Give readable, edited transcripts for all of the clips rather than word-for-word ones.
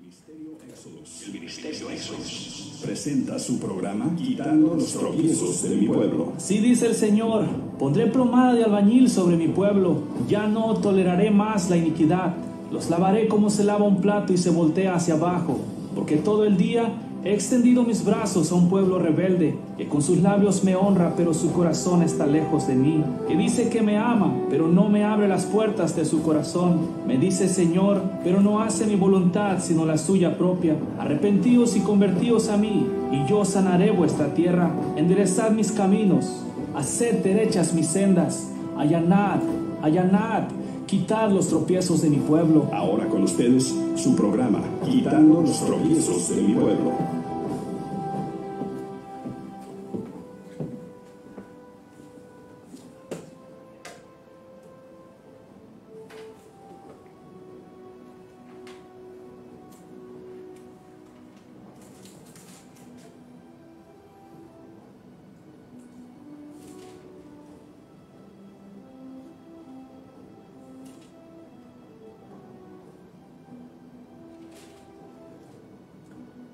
El Ministerio Éxodos presenta su programa Quitando los tropiezos de mi pueblo. Sí, dice el Señor, pondré plomada de albañil sobre mi pueblo, ya no toleraré más la iniquidad, los lavaré como se lava un plato y se voltea hacia abajo, porque todo el día he extendido mis brazos a un pueblo rebelde, que con sus labios me honra, pero su corazón está lejos de mí, que dice que me ama, pero no me abre las puertas de su corazón, me dice Señor, pero no hace mi voluntad, sino la suya propia. Arrepentíos y convertíos a mí, y yo sanaré vuestra tierra. Enderezad mis caminos, haced derechas mis sendas, allanad, allanad, quitad los tropiezos de mi pueblo. Ahora con ustedes, su programa Quitando los tropiezos de mi pueblo.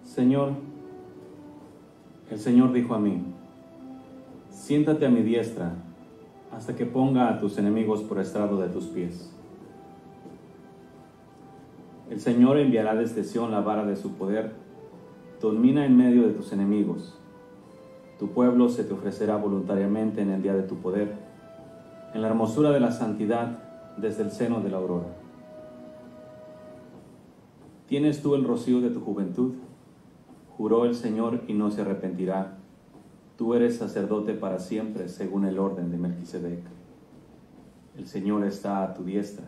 Señor, el Señor dijo a mí, siéntate a mi diestra hasta que ponga a tus enemigos por estrado de tus pies. El Señor enviará desde Sión la vara de su poder, domina en medio de tus enemigos. Tu pueblo se te ofrecerá voluntariamente en el día de tu poder, en la hermosura de la santidad desde el seno de la aurora. ¿Tienes tú el rocío de tu juventud? Juró el Señor y no se arrepentirá. Tú eres sacerdote para siempre, según el orden de Melquisedec. El Señor está a tu diestra.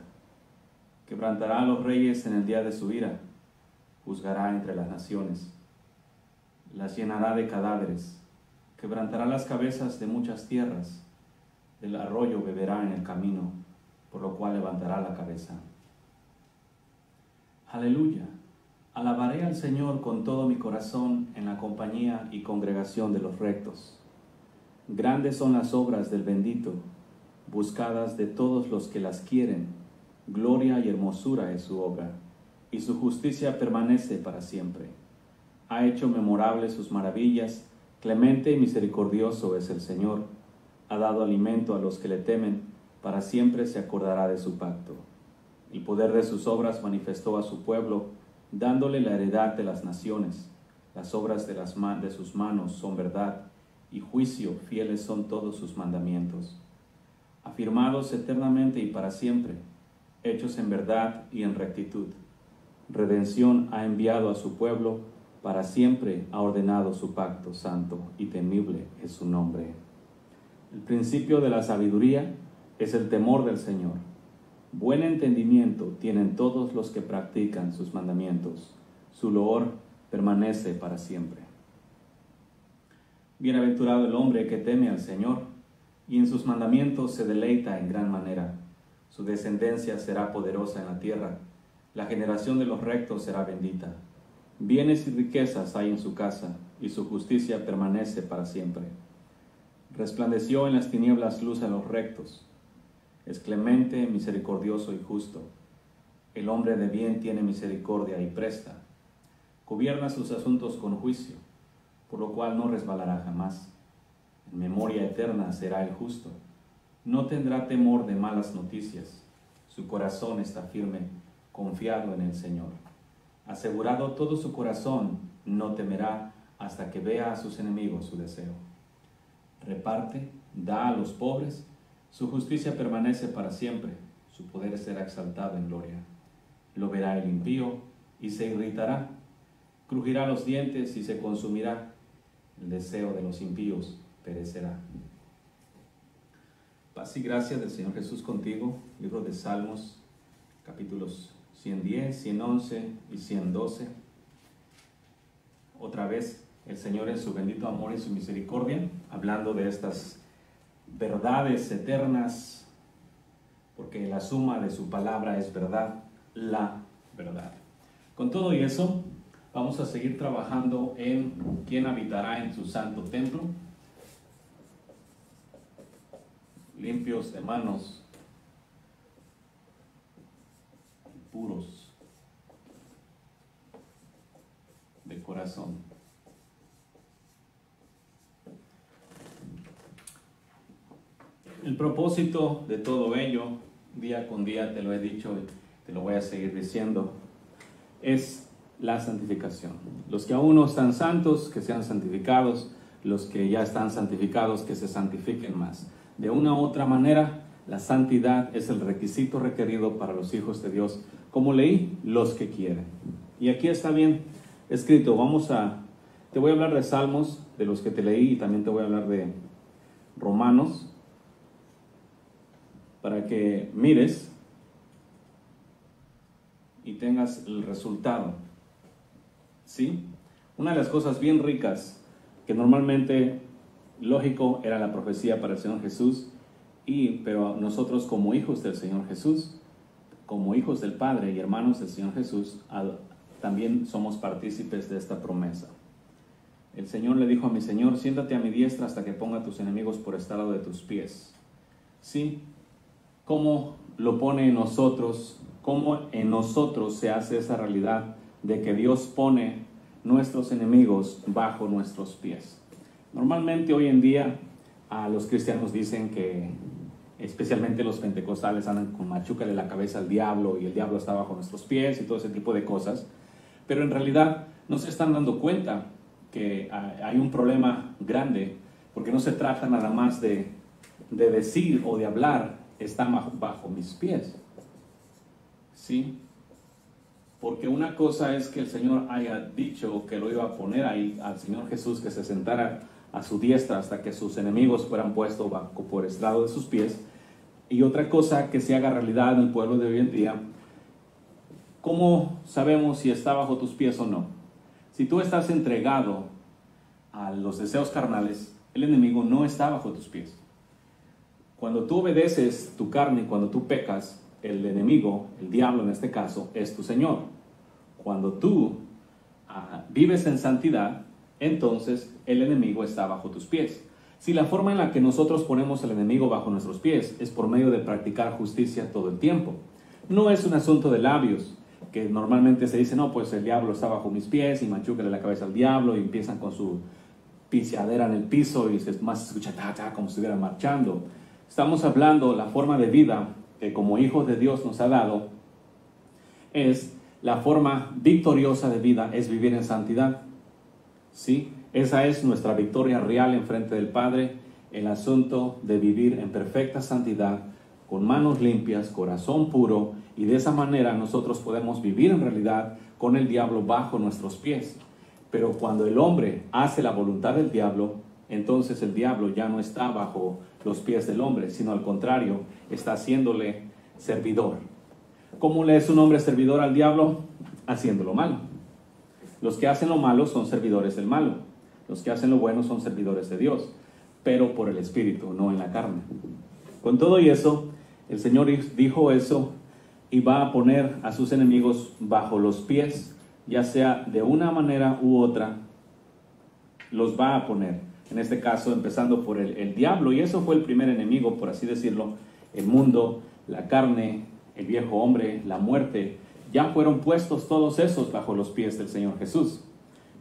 Quebrantará a los reyes en el día de su ira. Juzgará entre las naciones. Las llenará de cadáveres. Quebrantará las cabezas de muchas tierras. Del arroyo beberá en el camino, por lo cual levantará la cabeza. Aleluya. Alabaré al Señor con todo mi corazón en la compañía y congregación de los rectos. Grandes son las obras del bendito, buscadas de todos los que las quieren. Gloria y hermosura es su obra, y su justicia permanece para siempre. Ha hecho memorables sus maravillas, clemente y misericordioso es el Señor. Ha dado alimento a los que le temen, para siempre se acordará de su pacto. El poder de sus obras manifestó a su pueblo, dándole la heredad de las naciones. Las obras de sus manos son verdad, y juicio fieles son todos sus mandamientos. Afirmados eternamente y para siempre, hechos en verdad y en rectitud. Redención ha enviado a su pueblo, para siempre ha ordenado su pacto santo, y temible es su nombre. El principio de la sabiduría es el temor del Señor. Buen entendimiento tienen todos los que practican sus mandamientos. Su loor permanece para siempre. Bienaventurado el hombre que teme al Señor, y en sus mandamientos se deleita en gran manera. Su descendencia será poderosa en la tierra. La generación de los rectos será bendita. Bienes y riquezas hay en su casa, y su justicia permanece para siempre. Resplandeció en las tinieblas luz a los rectos. Es clemente, misericordioso y justo. El hombre de bien tiene misericordia y presta. Gobierna sus asuntos con juicio, por lo cual no resbalará jamás. En memoria eterna será el justo. No tendrá temor de malas noticias. Su corazón está firme, confiado en el Señor. Asegurado todo su corazón, no temerá hasta que vea a sus enemigos su deseo. Reparte, da a los pobres. Su justicia permanece para siempre, su poder será exaltado en gloria. Lo verá el impío y se irritará, crujirá los dientes y se consumirá. El deseo de los impíos perecerá. Paz y gracia del Señor Jesús contigo. Libro de Salmos, capítulos 110, 111 y 112. Otra vez, el Señor en su bendito amor y su misericordia, hablando de estas verdades eternas, porque la suma de su palabra es verdad, la verdad. Con todo y eso, vamos a seguir trabajando en quién habitará en su santo templo, limpios de manos, puros. corazón. El propósito de todo ello, día con día te lo he dicho y te lo voy a seguir diciendo, es la santificación. Los que aún no están santos, que sean santificados. Los que ya están santificados, que se santifiquen más. De una u otra manera, la santidad es el requisito requerido para los hijos de Dios. Como leí, los que quieren. Y aquí está bien escrito. Te voy a hablar de Salmos, de los que te leí, y también te voy a hablar de Romanos, para que mires y tengas el resultado. ¿Sí? Una de las cosas bien ricas que normalmente, lógico, era la profecía para el Señor Jesús, pero nosotros como hijos del Señor Jesús, como hijos del Padre y hermanos del Señor Jesús, también somos partícipes de esta promesa. El Señor le dijo a mi Señor: siéntate a mi diestra hasta que ponga a tus enemigos por estrado de tus pies. ¿Sí? ¿Cómo lo pone en nosotros? ¿Cómo en nosotros se hace esa realidad de que Dios pone nuestros enemigos bajo nuestros pies? Normalmente hoy en día los cristianos dicen que, especialmente los pentecostales, andan con machúcale la cabeza al diablo y el diablo está bajo nuestros pies y todo ese tipo de cosas, pero en realidad no se están dando cuenta que hay un problema grande, porque no se trata nada más de decir o de hablar está bajo mis pies, ¿sí? Porque una cosa es que el Señor haya dicho que lo iba a poner ahí al Señor Jesús, que se sentara a su diestra hasta que sus enemigos fueran puestos por estrado de sus pies, y otra cosa que se haga realidad en el pueblo de hoy en día. ¿Cómo sabemos si está bajo tus pies o no? Si tú estás entregado a los deseos carnales, el enemigo no está bajo tus pies. Cuando tú obedeces tu carne y cuando tú pecas, el enemigo, el diablo en este caso, es tu Señor. Cuando tú vives en santidad, entonces el enemigo está bajo tus pies. Si la forma en la que nosotros ponemos al enemigo bajo nuestros pies es por medio de practicar justicia todo el tiempo, no es un asunto de labios, que normalmente se dice: no, pues el diablo está bajo mis pies, y machúcale la cabeza al diablo, y empiezan con su piseadera en el piso y más se escucha como si estuvieran marchando. Estamos hablando la forma de vida que como hijos de Dios nos ha dado. Es la forma victoriosa de vida, es vivir en santidad, ¿sí? Esa es nuestra victoria real en frente del Padre, el asunto de vivir en perfecta santidad, con manos limpias, corazón puro, y de esa manera nosotros podemos vivir en realidad con el diablo bajo nuestros pies. Pero cuando el hombre hace la voluntad del diablo, entonces el diablo ya no está bajo los pies del hombre, sino al contrario, está haciéndole servidor. ¿Cómo le es un hombre servidor al diablo? Haciendo lo malo. Los que hacen lo malo son servidores del malo. Los que hacen lo bueno son servidores de Dios, pero por el Espíritu, no en la carne. Con todo y eso, el Señor dijo eso y va a poner a sus enemigos bajo los pies, ya sea de una manera u otra, los va a poner. En este caso, empezando por el diablo, y eso fue el primer enemigo, por así decirlo, el mundo, la carne, el viejo hombre, la muerte. Ya fueron puestos todos esos bajo los pies del Señor Jesús.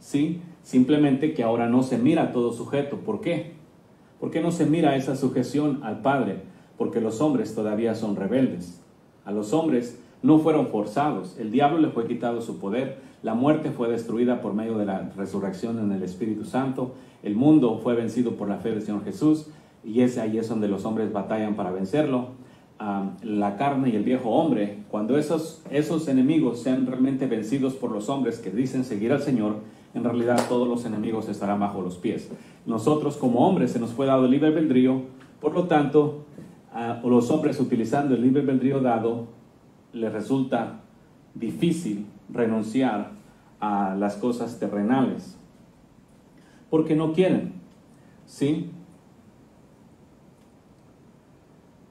¿Sí? Simplemente que ahora no se mira todo sujeto. ¿Por qué? ¿Por qué no se mira esa sujeción al Padre? Porque los hombres todavía son rebeldes. A los hombres no fueron forzados. El diablo le fue quitado su poder. La muerte fue destruida por medio de la resurrección en el Espíritu Santo. El mundo fue vencido por la fe del Señor Jesús. Y ahí es donde los hombres batallan para vencerlo. La carne y el viejo hombre, cuando esos enemigos sean realmente vencidos por los hombres que dicen seguir al Señor, en realidad todos los enemigos estarán bajo los pies. Nosotros como hombres se nos fue dado el libre albedrío, por lo tanto, los hombres utilizando el libre albedrío dado, les resulta difícil renunciar a las cosas terrenales, porque no quieren, ¿sí?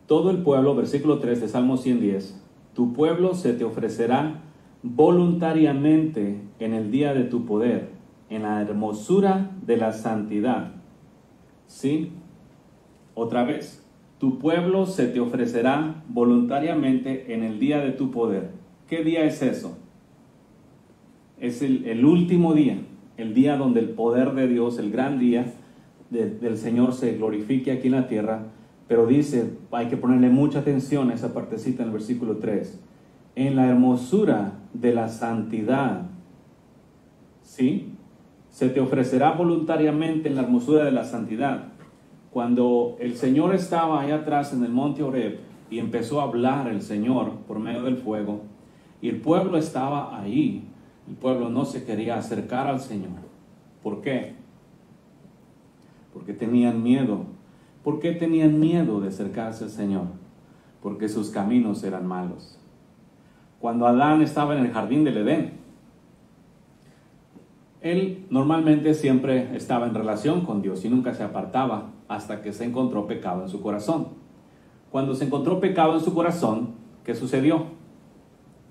Todo el pueblo, versículo 3 de Salmo 110, tu pueblo se te ofrecerá voluntariamente en el día de tu poder, en la hermosura de la santidad. ¿Sí? Otra vez, tu pueblo se te ofrecerá voluntariamente en el día de tu poder. ¿Qué día es eso? Es el último día. el día donde el poder de Dios, el gran día del Señor se glorifique aquí en la tierra. Pero dice, hay que ponerle mucha atención a esa partecita en el versículo 3. En la hermosura de la santidad, ¿sí? Se te ofrecerá voluntariamente en la hermosura de la santidad. Cuando el Señor estaba allá atrás en el monte Horeb y empezó a hablar el Señor por medio del fuego, y el pueblo estaba ahí, el pueblo no se quería acercar al Señor. ¿Por qué? Porque tenían miedo. ¿Por qué tenían miedo de acercarse al Señor? Porque sus caminos eran malos. Cuando Adán estaba en el jardín del Edén, él normalmente siempre estaba en relación con Dios y nunca se apartaba hasta que se encontró pecado en su corazón. Cuando se encontró pecado en su corazón, ¿qué sucedió?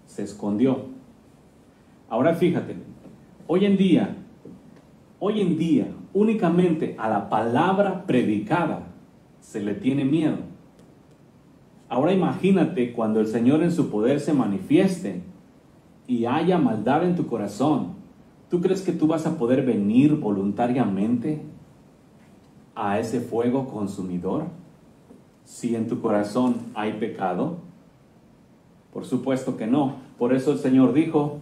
Se escondió. Ahora fíjate, hoy en día, únicamente a la palabra predicada se le tiene miedo. Ahora imagínate cuando el Señor en su poder se manifieste y haya maldad en tu corazón. ¿Tú crees que tú vas a poder venir voluntariamente a ese fuego consumidor si en tu corazón hay pecado? Por supuesto que no. Por eso el Señor dijo,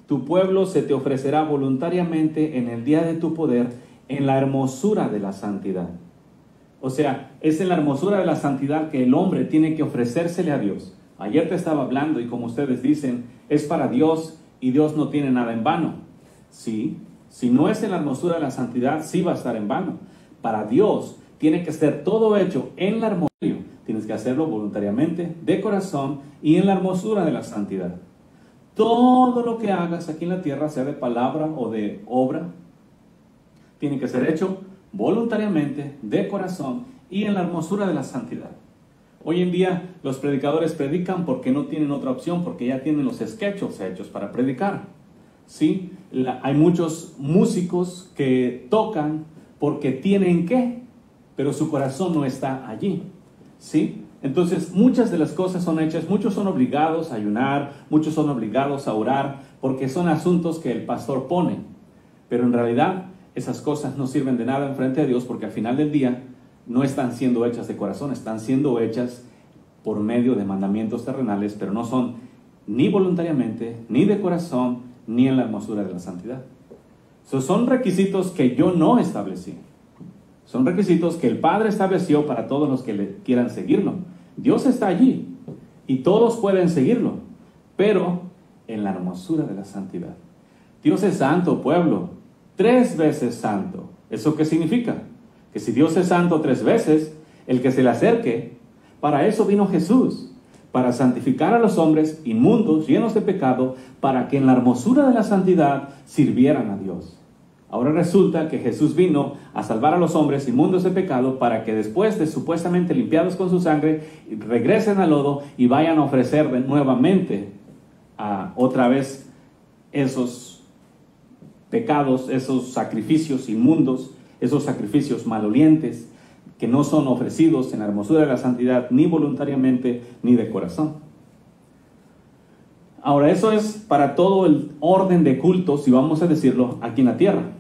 tu pueblo se te ofrecerá voluntariamente en el día de tu poder en la hermosura de la santidad. O sea, es en la hermosura de la santidad que el hombre tiene que ofrecérsele a Dios. Ayer te estaba hablando y como ustedes dicen, es para Dios y Dios no tiene nada en vano. Sí, si no es en la hermosura de la santidad, sí va a estar en vano. Para Dios tiene que ser todo hecho en la hermosura. Tienes que hacerlo voluntariamente, de corazón y en la hermosura de la santidad. Todo lo que hagas aquí en la tierra, sea de palabra o de obra, tiene que ser hecho voluntariamente, de corazón y en la hermosura de la santidad. Hoy en día los predicadores predican porque no tienen otra opción, porque ya tienen los sketches hechos para predicar. ¿Sí? Hay muchos músicos que tocan porque tienen que, pero su corazón no está allí. ¿Sí? Entonces muchas de las cosas son hechas, muchos son obligados a ayunar, muchos son obligados a orar, porque son asuntos que el pastor pone. Pero en realidad esas cosas no sirven de nada en frente a Dios, porque al final del día no están siendo hechas de corazón, están siendo hechas por medio de mandamientos terrenales, pero no son ni voluntariamente, ni de corazón, ni en la hermosura de la santidad. Son requisitos que yo no establecí. Son requisitos que el Padre estableció para todos los que le quieran seguirlo. Dios está allí y todos pueden seguirlo, pero en la hermosura de la santidad. Dios es santo, pueblo, 3 veces santo. ¿Eso qué significa? Que si Dios es santo 3 veces, el que se le acerque, para eso vino Jesús, para santificar a los hombres inmundos, llenos de pecado, para que en la hermosura de la santidad sirvieran a Dios. Ahora resulta que Jesús vino a salvar a los hombres inmundos de pecado para que después de supuestamente limpiados con su sangre, regresen al lodo y vayan a ofrecer nuevamente otra vez esos pecados, esos sacrificios inmundos, esos sacrificios malolientes que no son ofrecidos en la hermosura de la santidad ni voluntariamente ni de corazón. Ahora, eso es para todo el orden de cultos, si vamos a decirlo, aquí en la tierra.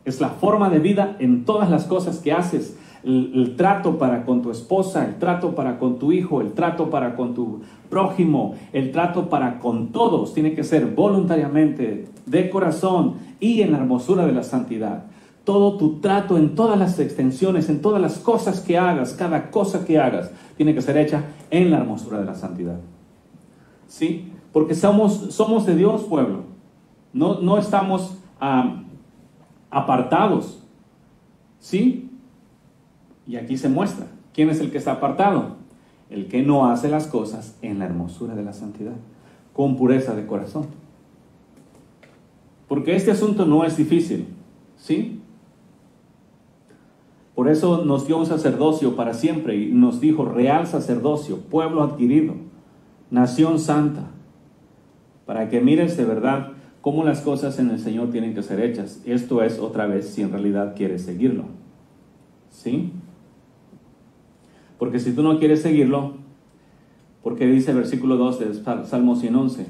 Es la forma de vida en todas las cosas que haces. El trato para con tu esposa, el trato para con tu hijo, el trato para con tu prójimo, el trato para con todos, tiene que ser voluntariamente, de corazón y en la hermosura de la santidad. Todo tu trato en todas las extensiones, en todas las cosas que hagas, cada cosa que hagas, tiene que ser hecha en la hermosura de la santidad. ¿Sí? Porque somos de Dios, pueblo. No estamos apartados. ¿Sí? Y aquí se muestra. ¿Quién es el que está apartado? El que no hace las cosas en la hermosura de la santidad, con pureza de corazón. Porque este asunto no es difícil. ¿Sí? Por eso nos dio un sacerdocio para siempre y nos dijo real sacerdocio, pueblo adquirido, nación santa, para que mires de verdad cómo las cosas en el Señor tienen que ser hechas. Esto es, otra vez, si en realidad quieres seguirlo. ¿Sí? Porque si tú no quieres seguirlo, porque dice el versículo 2 de Salmo 111,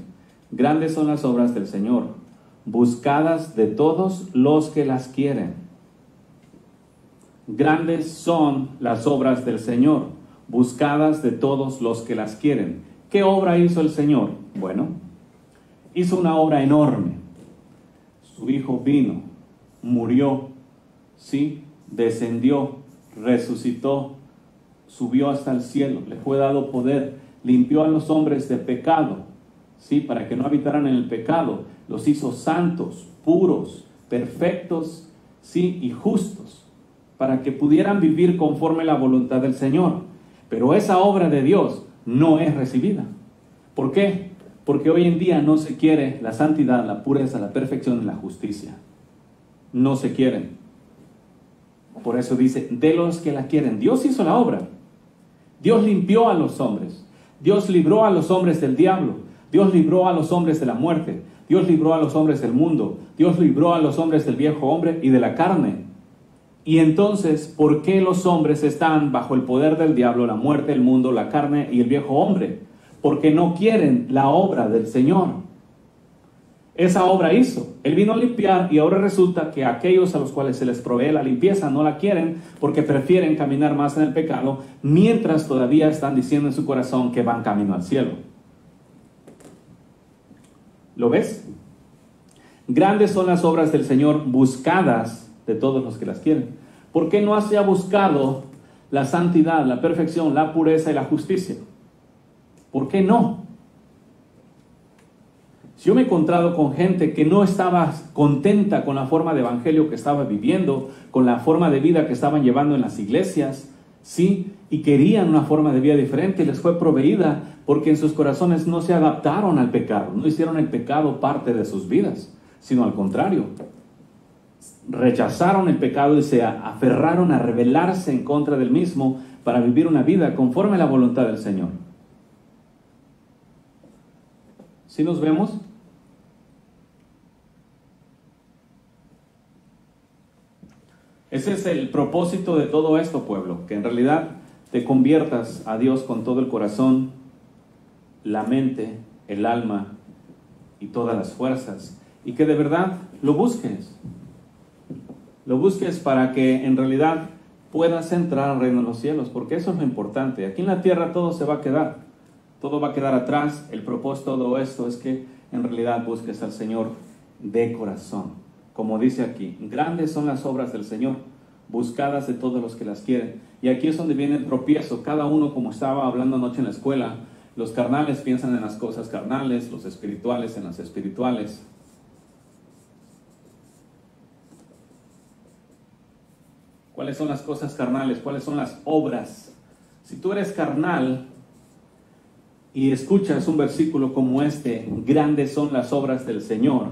grandes son las obras del Señor, buscadas de todos los que las quieren. Grandes son las obras del Señor, buscadas de todos los que las quieren. ¿Qué obra hizo el Señor? Bueno, hizo una obra enorme. Su Hijo vino, murió, ¿sí? Descendió, resucitó, subió hasta el cielo, le fue dado poder, limpió a los hombres de pecado, ¿sí? Para que no habitaran en el pecado, los hizo santos, puros, perfectos, ¿sí? Y justos, para que pudieran vivir conforme a la voluntad del Señor. Pero esa obra de Dios no es recibida. ¿Por qué? Porque hoy en día no se quiere la santidad, la pureza, la perfección y la justicia. No se quieren. Por eso dice, de los que la quieren. Dios hizo la obra. Dios limpió a los hombres. Dios libró a los hombres del diablo. Dios libró a los hombres de la muerte. Dios libró a los hombres del mundo. Dios libró a los hombres del viejo hombre y de la carne. Y entonces, ¿por qué los hombres están bajo el poder del diablo, la muerte, el mundo, la carne y el viejo hombre? Porque no quieren la obra del Señor. Esa obra hizo. Él vino a limpiar y ahora resulta que aquellos a los cuales se les provee la limpieza no la quieren porque prefieren caminar más en el pecado mientras todavía están diciendo en su corazón que van camino al cielo. ¿Lo ves? Grandes son las obras del Señor, buscadas de todos los que las quieren. ¿Por qué no se ha buscado la santidad, la perfección, la pureza y la justicia? ¿Por qué no? Si yo me he encontrado con gente que no estaba contenta con la forma de evangelio que estaba viviendo, con la forma de vida que estaban llevando en las iglesias, ¿sí? Y querían una forma de vida diferente, les fue proveída porque en sus corazones no se adaptaron al pecado, no hicieron el pecado parte de sus vidas, sino al contrario. Rechazaron el pecado y se aferraron a rebelarse en contra del mismo para vivir una vida conforme a la voluntad del Señor. ¿Sí nos vemos? Ese es el propósito de todo esto, pueblo, que en realidad te conviertas a Dios con todo el corazón, la mente, el alma y todas las fuerzas, y que de verdad lo busques. Lo busques para que en realidad puedas entrar al reino de los cielos, porque eso es lo importante. Aquí en la tierra todo se va a quedar, todo va a quedar atrás. El propósito de todo esto es que en realidad busques al Señor de corazón. Como dice aquí, grandes son las obras del Señor, buscadas de todos los que las quieren. Y aquí es donde viene el tropiezo. Cada uno, como estaba hablando anoche en la escuela, los carnales piensan en las cosas carnales, los espirituales en las espirituales. ¿Cuáles son las cosas carnales? ¿Cuáles son las obras? Si tú eres carnal y escuchas un versículo como este, grandes son las obras del Señor,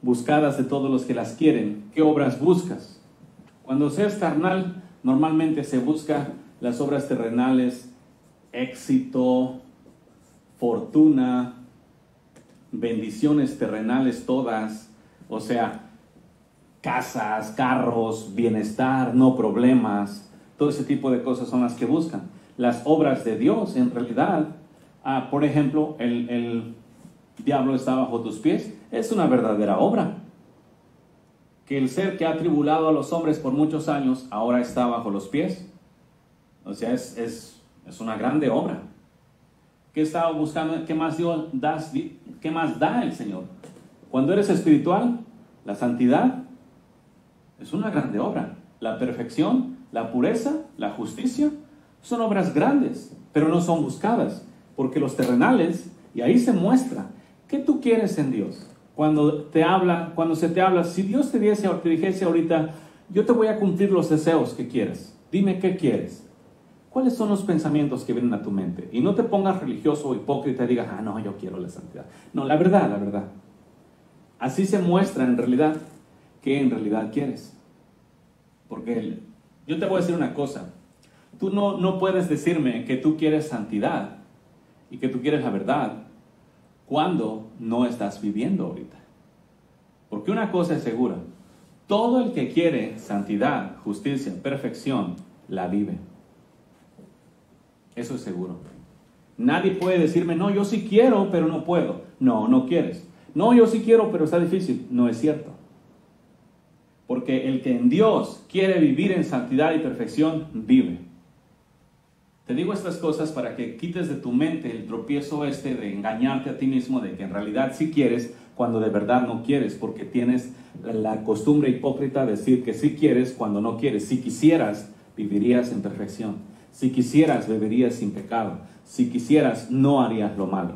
buscadas de todos los que las quieren, ¿qué obras buscas? Cuando seas carnal, normalmente se busca las obras terrenales, éxito, fortuna, bendiciones terrenales todas, o sea, casas, carros, bienestar, no problemas, todo ese tipo de cosas son las que buscan. Las obras de Dios, en realidad, por ejemplo, el diablo está bajo tus pies, es una verdadera obra. Que el ser que ha tribulado a los hombres por muchos años, ahora está bajo los pies. O sea, es una grande obra. ¿Qué estaba buscando? ¿Qué más da el Señor? Cuando eres espiritual, la santidad es una grande obra. La perfección, la pureza, la justicia, son obras grandes, pero no son buscadas, porque los terrenales, y ahí se muestra, ¿qué tú quieres en Dios? Cuando se te habla, si Dios te dijese ahorita, yo te voy a cumplir los deseos que quieres, dime qué quieres. ¿Cuáles son los pensamientos que vienen a tu mente? Y no te pongas religioso o hipócrita y digas, no, yo quiero la santidad. No, la verdad. Así se muestra en realidad qué en realidad quieres. Porque yo te voy a decir una cosa. Tú no puedes decirme que tú quieres santidad y que tú quieres la verdad cuando no estás viviendo ahorita. Porque una cosa es segura. Todo el que quiere santidad, justicia, perfección, la vive. Eso es seguro. Nadie puede decirme, no, yo sí quiero, pero no puedo. No quieres. No, yo sí quiero, pero está difícil. No es cierto. Porque el que en Dios quiere vivir en santidad y perfección, vive. Te digo estas cosas para que quites de tu mente el tropiezo de engañarte a ti mismo, de que en realidad sí quieres, cuando de verdad no quieres, porque tienes la costumbre hipócrita de decir que sí quieres cuando no quieres. Si quisieras, vivirías en perfección. Si quisieras, vivirías sin pecado. Si quisieras, no harías lo malo.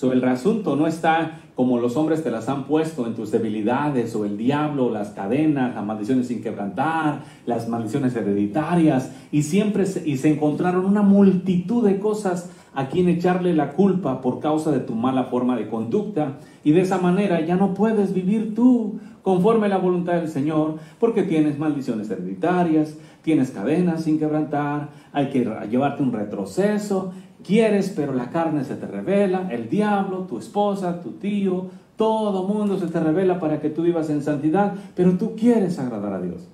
El asunto no está como los hombres te las han puesto en tus debilidades, o el diablo, las cadenas, las maldiciones sin quebrantar, las maldiciones hereditarias, y se encontraron una multitud de cosas a quien echarle la culpa por causa de tu mala forma de conducta, y de esa manera ya no puedes vivir tú conforme a la voluntad del Señor, porque tienes maldiciones hereditarias, tienes cadenas sin quebrantar, hay que llevarte un retroceso. Quieres, pero la carne se te revela, el diablo, tu esposa, tu tío, todo mundo se te revela para que tú vivas en santidad, pero tú quieres agradar a Dios.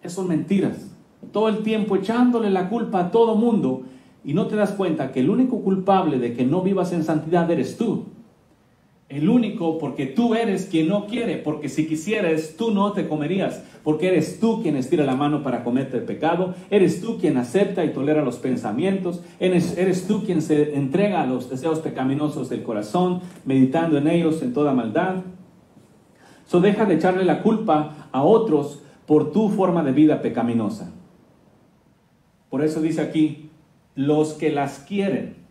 Eso son mentiras. Todo el tiempo echándole la culpa a todo mundo, y no te das cuenta que el único culpable de que no vivas en santidad eres tú. El único, porque tú eres quien no quiere, porque si quisieras tú no te comerías, porque eres tú quien estira la mano para comerte el pecado, eres tú quien acepta y tolera los pensamientos, eres tú quien se entrega a los deseos pecaminosos del corazón, meditando en ellos en toda maldad. Deja de echarle la culpa a otros por tu forma de vida pecaminosa. Por eso dice aquí, los que las quieren.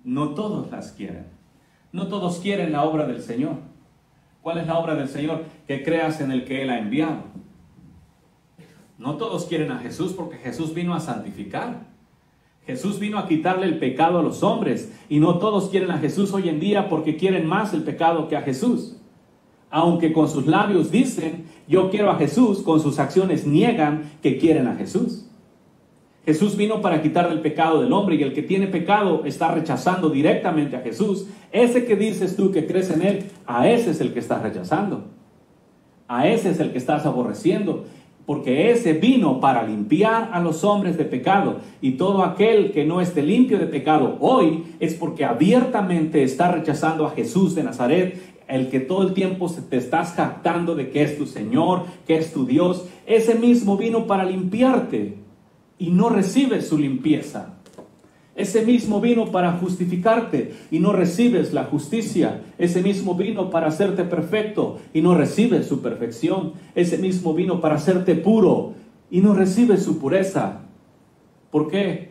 No todos las quieren. No todos quieren la obra del Señor. ¿Cuál es la obra del Señor? Que creas en el que Él ha enviado. No todos quieren a Jesús, porque Jesús vino a santificar. Jesús vino a quitarle el pecado a los hombres. Y no todos quieren a Jesús hoy en día porque quieren más el pecado que a Jesús. Aunque con sus labios dicen, yo quiero a Jesús, con sus acciones niegan que quieren a Jesús. Jesús vino para quitar el pecado del hombre, y el que tiene pecado está rechazando directamente a Jesús. Ese que dices tú que crees en Él, a ese es el que estás rechazando. A ese es el que estás aborreciendo, porque ese vino para limpiar a los hombres de pecado. Y todo aquel que no esté limpio de pecado hoy es porque abiertamente está rechazando a Jesús de Nazaret, el que todo el tiempo te estás jactando de que es tu Señor, que es tu Dios. Ese mismo vino para limpiarte, y no recibes su limpieza. Ese mismo vino para justificarte y no recibes la justicia. Ese mismo vino para hacerte perfecto y no recibes su perfección. Ese mismo vino para hacerte puro y no recibes su pureza. ¿Por qué?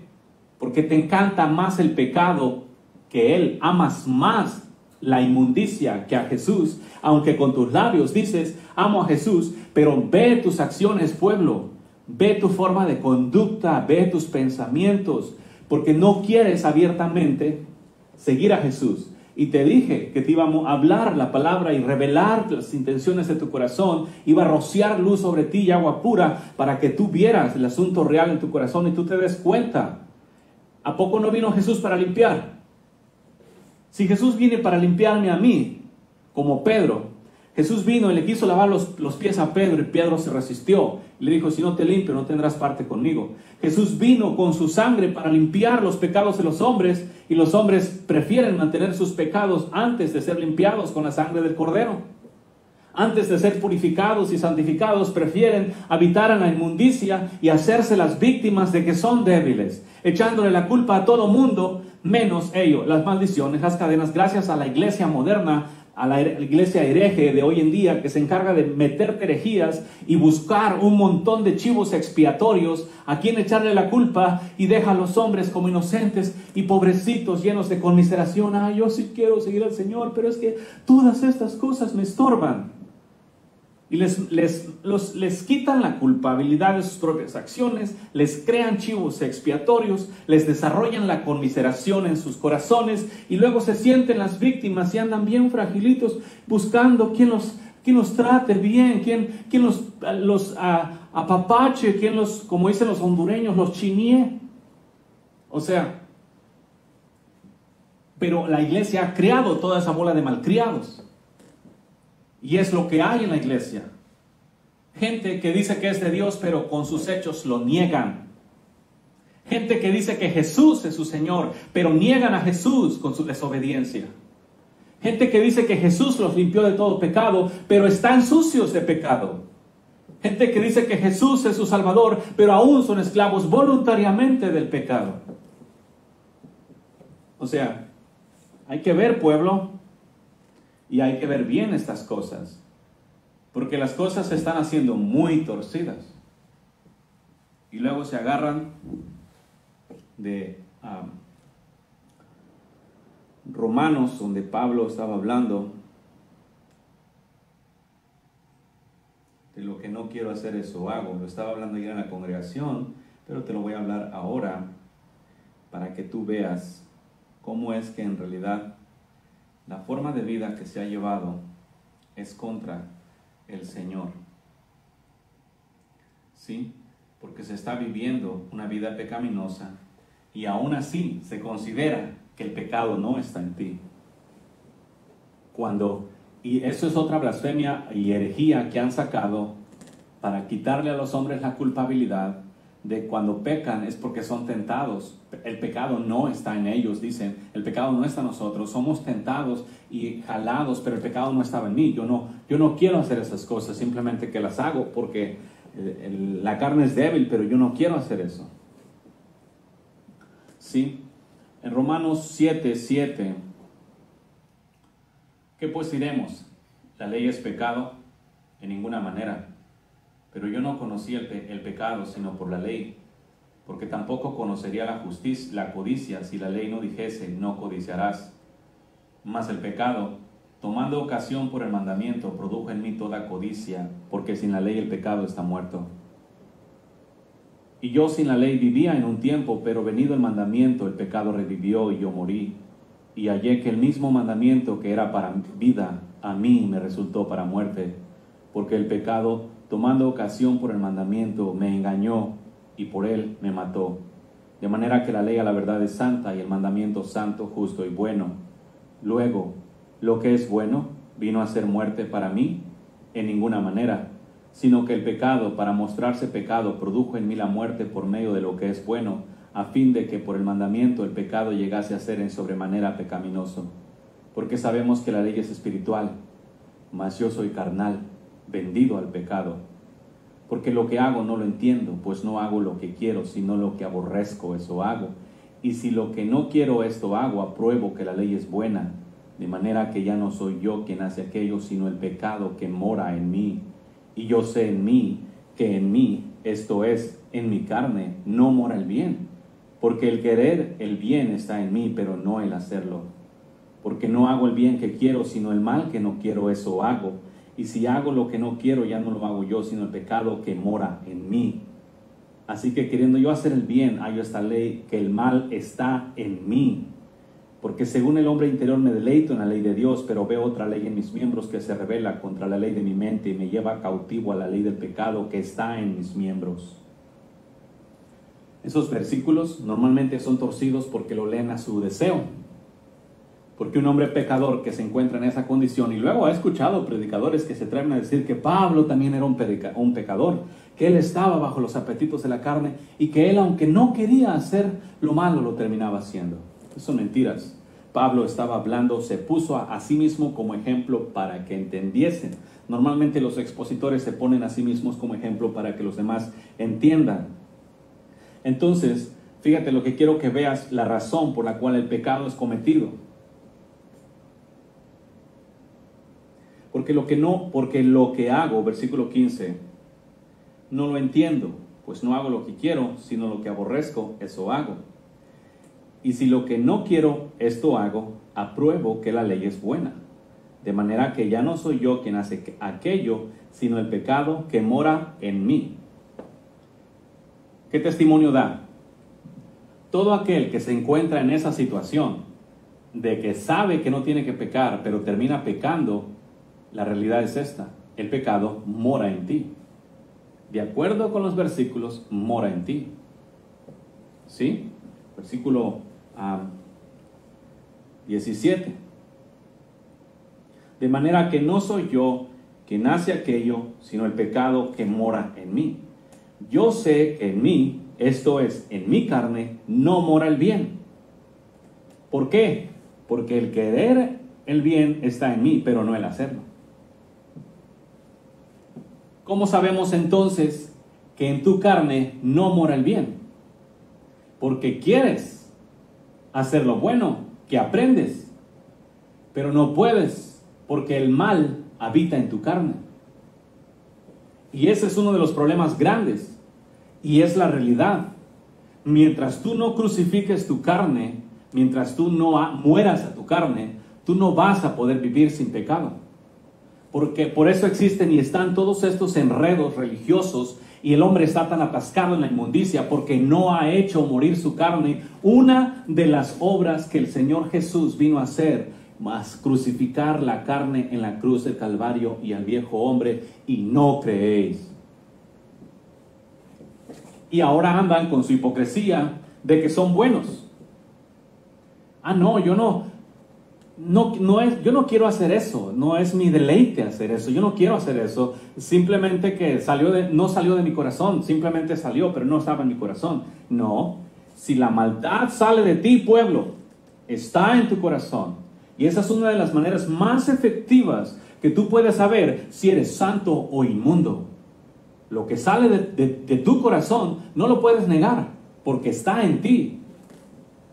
Porque te encanta más el pecado que Él. Amas más la inmundicia que a Jesús, aunque con tus labios dices, amo a Jesús, pero ve tus acciones, pueblo. Ve tu forma de conducta, ve tus pensamientos, porque no quieres abiertamente seguir a Jesús. Y te dije que te íbamos a hablar la palabra y revelar las intenciones de tu corazón, iba a rociar luz sobre ti y agua pura para que tú vieras el asunto real en tu corazón y tú te des cuenta. ¿A poco no vino Jesús para limpiar? Si Jesús viene para limpiarme a mí, como Pedro, Jesús vino y le quiso lavar los pies a Pedro, y Pedro se resistió. Le dijo, si no te limpio, no tendrás parte conmigo. Jesús vino con su sangre para limpiar los pecados de los hombres, y los hombres prefieren mantener sus pecados antes de ser limpiados con la sangre del Cordero. Antes de ser purificados y santificados, prefieren habitar en la inmundicia y hacerse las víctimas de que son débiles, echándole la culpa a todo mundo, menos ellos. Las maldiciones, las cadenas, gracias a la iglesia moderna, a la iglesia hereje de hoy en día, que se encarga de meter herejías y buscar un montón de chivos expiatorios a quien echarle la culpa, y deja a los hombres como inocentes y pobrecitos, llenos de conmiseración. Yo sí quiero seguir al Señor, pero es que todas estas cosas me estorban. Y les quitan la culpabilidad de sus propias acciones, les crean chivos expiatorios, les desarrollan la conmiseración en sus corazones, y luego se sienten las víctimas y andan bien fragilitos buscando quien los trate bien, quien los apapache, quien los, como dicen los hondureños, los chinie. O sea, pero la iglesia ha creado toda esa bola de malcriados. Y es lo que hay en la iglesia. Gente que dice que es de Dios, pero con sus hechos lo niegan. Gente que dice que Jesús es su Señor, pero niegan a Jesús con su desobediencia. Gente que dice que Jesús los limpió de todo pecado, pero están sucios de pecado. Gente que dice que Jesús es su Salvador, pero aún son esclavos voluntariamente del pecado. O sea, hay que ver, pueblo, y hay que ver bien estas cosas, porque las cosas se están haciendo muy torcidas. Y luego se agarran de Romanos, donde Pablo estaba hablando de lo que no quiero hacer, eso hago. Lo estaba hablando ya en la congregación, pero te lo voy a hablar ahora para que tú veas cómo es que en realidad la forma de vida que se ha llevado es contra el Señor. ¿Sí? Porque se está viviendo una vida pecaminosa y aún así se considera que el pecado no está en ti. Y eso es otra blasfemia y herejía que han sacado para quitarle a los hombres la culpabilidad de cuando pecan es porque son tentados. El pecado no está en ellos, dicen. El pecado no está en nosotros. Somos tentados y jalados, pero el pecado no estaba en mí. Yo no quiero hacer esas cosas, simplemente que las hago porque la carne es débil, pero yo no quiero hacer eso. ¿Sí? En Romanos 7:7, ¿qué pues diremos? ¿La ley es pecado? En ninguna manera. Pero yo no conocí el pecado sino por la ley, porque tampoco conocería la codicia si la ley no dijese, no codiciarás. Mas el pecado, tomando ocasión por el mandamiento, produjo en mí toda codicia, porque sin la ley el pecado está muerto. Y yo sin la ley vivía en un tiempo, pero venido el mandamiento, el pecado revivió y yo morí. Y hallé que el mismo mandamiento que era para vida, a mí me resultó para muerte, porque el pecado, tomando ocasión por el mandamiento, me engañó y por él me mató. De manera que la ley a la verdad es santa y el mandamiento santo, justo y bueno. Luego, lo que es bueno vino a ser muerte para mí en ninguna manera, sino que el pecado, para mostrarse pecado, produjo en mí la muerte por medio de lo que es bueno, a fin de que por el mandamiento el pecado llegase a ser en sobremanera pecaminoso. Porque sabemos que la ley es espiritual, mas yo soy carnal, vendido al pecado. Porque lo que hago no lo entiendo, pues no hago lo que quiero, sino lo que aborrezco, eso hago. Y si lo que no quiero esto hago, apruebo que la ley es buena, de manera que ya no soy yo quien hace aquello, sino el pecado que mora en mí. Y yo sé en mí, que en mí, esto es, en mi carne, no mora el bien. Porque el querer el bien está en mí, pero no el hacerlo. Porque no hago el bien que quiero, sino el mal que no quiero, eso hago. Y si hago lo que no quiero, ya no lo hago yo, sino el pecado que mora en mí. Así que queriendo yo hacer el bien, hallo esta ley, que el mal está en mí. Porque según el hombre interior me deleito en la ley de Dios, pero veo otra ley en mis miembros que se rebela contra la ley de mi mente y me lleva cautivo a la ley del pecado que está en mis miembros. Esos versículos normalmente son torcidos porque lo leen a su deseo. Porque un hombre pecador que se encuentra en esa condición, y luego ha escuchado predicadores que se atreven a decir que Pablo también era un pecador, que él estaba bajo los apetitos de la carne y que él, aunque no quería hacer lo malo, lo terminaba haciendo. Eso son mentiras. Pablo estaba hablando, se puso a sí mismo como ejemplo para que entendiesen. Normalmente los expositores se ponen a sí mismos como ejemplo para que los demás entiendan. Entonces, fíjate lo que quiero que veas, la razón por la cual el pecado es cometido. Porque lo que hago, versículo 15, no lo entiendo, pues no hago lo que quiero, sino lo que aborrezco, eso hago. Y si lo que no quiero, esto hago, apruebo que la ley es buena. De manera que ya no soy yo quien hace aquello, sino el pecado que mora en mí. ¿Qué testimonio da? Todo aquel que se encuentra en esa situación, de que sabe que no tiene que pecar, pero termina pecando, la realidad es esta: el pecado mora en ti. De acuerdo con los versículos, mora en ti. ¿Sí? Versículo 17. De manera que no soy yo quien hace aquello, sino el pecado que mora en mí. Yo sé que en mí, esto es, en mi carne, no mora el bien. ¿Por qué? Porque el querer el bien está en mí, pero no el hacerlo. ¿Cómo sabemos entonces que en tu carne no mora el bien? Porque quieres hacer lo bueno, que aprendes, pero no puedes, porque el mal habita en tu carne. Y ese es uno de los problemas grandes, y es la realidad. Mientras tú no crucifiques tu carne, mientras tú no mueras a tu carne, tú no vas a poder vivir sin pecado. Porque por eso existen y están todos estos enredos religiosos, y el hombre está tan atascado en la inmundicia porque no ha hecho morir su carne. Una de las obras que el Señor Jesús vino a hacer, más crucificar la carne en la cruz del Calvario y al viejo hombre, y no creéis. Y ahora andan con su hipocresía de que son buenos. No, yo no quiero hacer eso, no es mi deleite hacer eso, yo no quiero hacer eso, simplemente que no salió de mi corazón, simplemente salió, pero no estaba en mi corazón. No, si la maldad sale de ti, pueblo, está en tu corazón, y esa es una de las maneras más efectivas que tú puedes saber si eres santo o inmundo. Lo que sale de tu corazón no lo puedes negar, porque está en ti,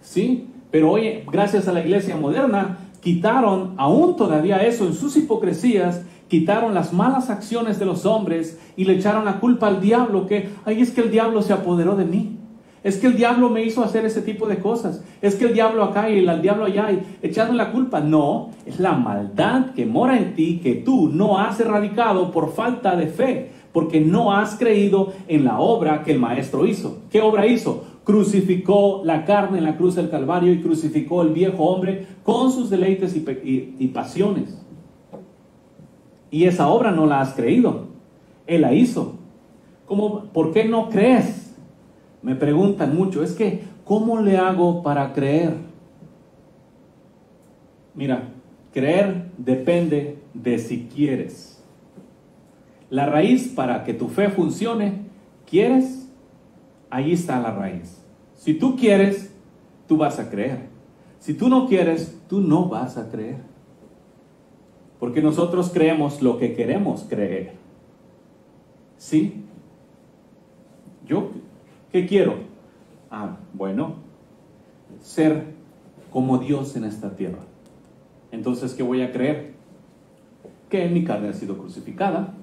¿sí? Pero hoy, gracias a la iglesia moderna, quitaron aún todavía eso en sus hipocresías, quitaron las malas acciones de los hombres y le echaron la culpa al diablo, es que el diablo se apoderó de mí, es que el diablo me hizo hacer ese tipo de cosas, es que el diablo acá y el diablo allá, y echando la culpa. No, es la maldad que mora en ti, que tú no has erradicado por falta de fe, porque no has creído en la obra que el Maestro hizo. ¿Qué obra hizo? Crucificó la carne en la cruz del Calvario y crucificó el viejo hombre con sus deleites y pasiones. Y esa obra no la has creído. Él la hizo. ¿Por qué no crees? Me preguntan mucho. Es que, ¿cómo le hago para creer? Mira, creer depende de si quieres. La raíz para que tu fe funcione, ¿quieres? Ahí está la raíz. Si tú quieres, tú vas a creer. Si tú no quieres, tú no vas a creer. Porque nosotros creemos lo que queremos creer. ¿Sí? ¿Yo qué quiero? Bueno, ser como Dios en esta tierra. Entonces, ¿qué voy a creer? Que mi carne ha sido crucificada,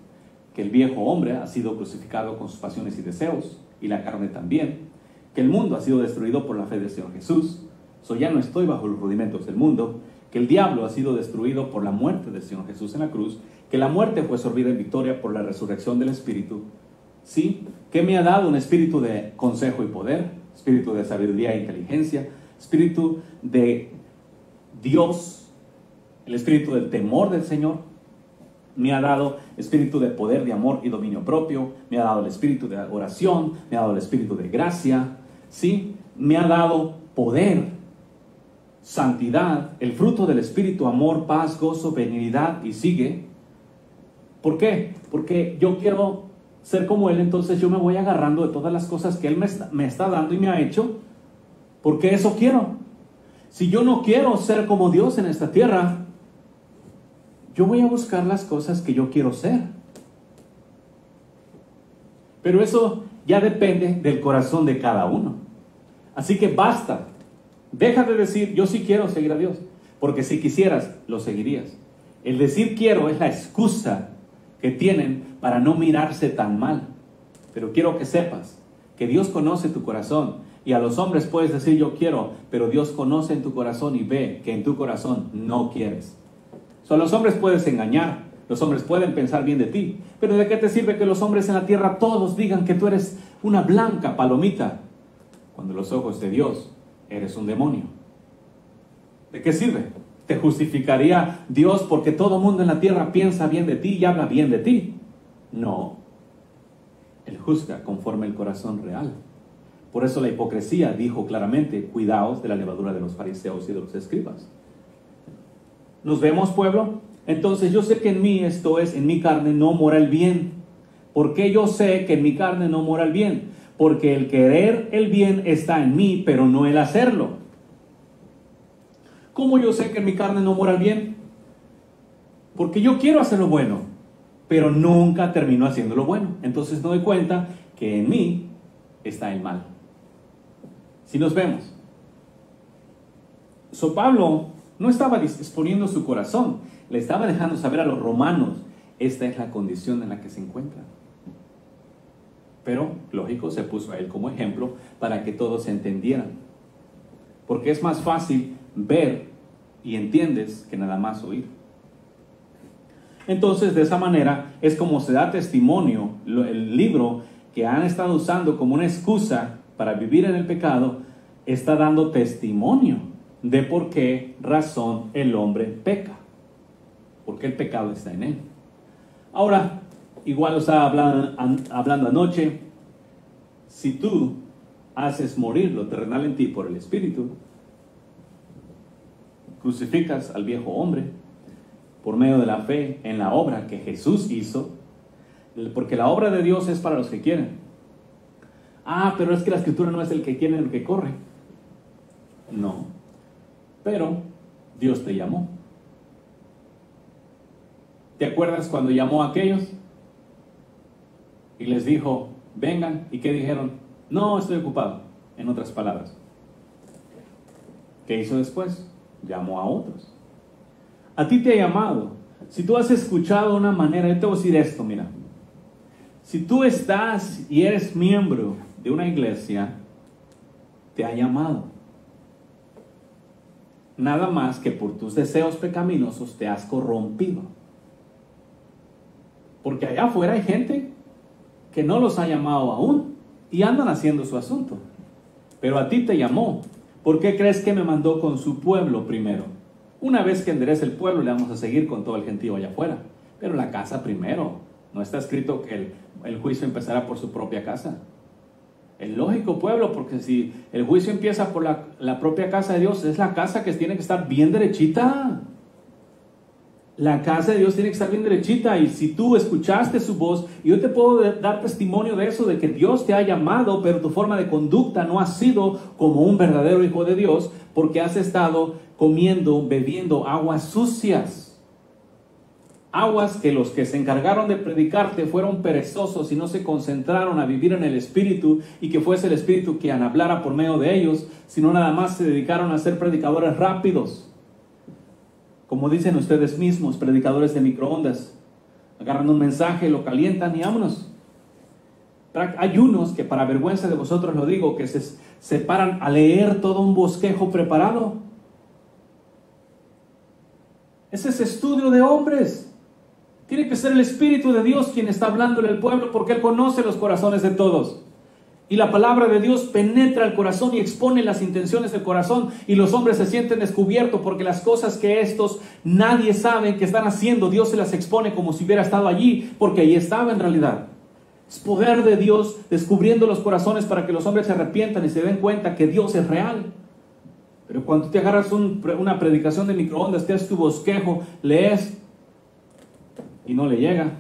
que el viejo hombre ha sido crucificado con sus pasiones y deseos, y la carne también, que el mundo ha sido destruido por la fe del Señor Jesús, ya no estoy bajo los rudimentos del mundo, que el diablo ha sido destruido por la muerte del Señor Jesús en la cruz, que la muerte fue sorbida en victoria por la resurrección del Espíritu, ¿sí? Que me ha dado un espíritu de consejo y poder, espíritu de sabiduría e inteligencia, espíritu de Dios, el espíritu del temor del Señor. Me ha dado espíritu de poder, de amor y dominio propio. Me ha dado el espíritu de oración. Me ha dado el espíritu de gracia. ¿Sí? Me ha dado poder, santidad, el fruto del espíritu, amor, paz, gozo, benignidad, y sigue. ¿Por qué? Porque yo quiero ser como Él, entonces yo me voy agarrando de todas las cosas que Él me está dando y me ha hecho, porque eso quiero. Si yo no quiero ser como Dios en esta tierra, yo voy a buscar las cosas que yo quiero ser. Pero eso ya depende del corazón de cada uno. Así que basta. Deja de decir, yo sí quiero seguir a Dios. Porque si quisieras, lo seguirías. El decir quiero es la excusa que tienen para no mirarse tan mal. Pero quiero que sepas que Dios conoce tu corazón. Y a los hombres puedes decir yo quiero, pero Dios conoce en tu corazón y ve que en tu corazón no quieres. A los hombres puedes engañar, los hombres pueden pensar bien de ti, pero ¿de qué te sirve que los hombres en la tierra todos digan que tú eres una blanca palomita, cuando los ojos de Dios eres un demonio? ¿De qué sirve? ¿Te justificaría Dios porque todo el mundo en la tierra piensa bien de ti y habla bien de ti? No. Él juzga conforme el corazón real. Por eso la hipocresía dijo claramente, cuidaos de la levadura de los fariseos y de los escribas. ¿Nos vemos, pueblo? Entonces yo sé que en mí, esto es, en mi carne no mora el bien. ¿Por qué yo sé que en mi carne no mora el bien? Porque el querer el bien está en mí, pero no el hacerlo. ¿Cómo yo sé que en mi carne no mora el bien? Porque yo quiero hacer lo bueno, pero nunca termino haciendo lo bueno. Entonces me doy cuenta que en mí está el mal. Si nos vemos, Pablo no estaba exponiendo su corazón, le estaba dejando saber a los romanos, esta es la condición en la que se encuentran. Pero, lógico, se puso a él como ejemplo para que todos se entendieran. Porque es más fácil ver y entiendes que nada más oír. Entonces, de esa manera es como se da testimonio. El libro que han estado usando como una excusa para vivir en el pecado está dando testimonio de por qué razón el hombre peca. Porque el pecado está en él. Ahora, igual lo estaba hablando anoche, si tú haces morir lo terrenal en ti por el Espíritu, crucificas al viejo hombre por medio de la fe en la obra que Jesús hizo, porque la obra de Dios es para los que quieren. Pero es que la Escritura no es el que quiere, el que corre. No, pero Dios te llamó. ¿Te acuerdas cuando llamó a aquellos? Y les dijo, vengan. ¿Y qué dijeron? No, estoy ocupado. En otras palabras. ¿Qué hizo después? Llamó a otros. A ti te ha llamado. Si tú has escuchado una manera, yo te voy a decir esto, mira. Si tú estás y eres miembro de una iglesia, te ha llamado. Nada más que por tus deseos pecaminosos te has corrompido. Porque allá afuera hay gente que no los ha llamado aún y andan haciendo su asunto. Pero a ti te llamó. ¿Por qué crees que me mandó con su pueblo primero? Una vez que enderece el pueblo, le vamos a seguir con todo el gentío allá afuera. Pero la casa primero. No está escrito que el juicio empezará por su propia casa. El lógico pueblo, porque si el juicio empieza por la propia casa de Dios, es la casa que tiene que estar bien derechita. La casa de Dios tiene que estar bien derechita. Y si tú escuchaste su voz, yo te puedo dar testimonio de eso, de que Dios te ha llamado, pero tu forma de conducta no ha sido como un verdadero hijo de Dios, porque has estado comiendo, bebiendo aguas sucias. Aguas que los que se encargaron de predicarte fueron perezosos y no se concentraron a vivir en el Espíritu, y que fuese el Espíritu quien hablara por medio de ellos, sino nada más se dedicaron a ser predicadores rápidos. Como dicen ustedes mismos, predicadores de microondas. Agarran un mensaje, lo calientan y vámonos. Hay unos que, para vergüenza de vosotros lo digo, que se paran a leer todo un bosquejo preparado. Ese es estudio de hombres. Tiene que ser el Espíritu de Dios quien está hablándole al pueblo, porque Él conoce los corazones de todos. Y la palabra de Dios penetra el corazón y expone las intenciones del corazón, y los hombres se sienten descubiertos porque las cosas que estos nadie sabe que están haciendo, Dios se las expone como si hubiera estado allí, porque ahí estaba en realidad. Es poder de Dios descubriendo los corazones para que los hombres se arrepientan y se den cuenta que Dios es real. Pero cuando te agarras una predicación de microondas, te haces tu bosquejo, lees y no le llega.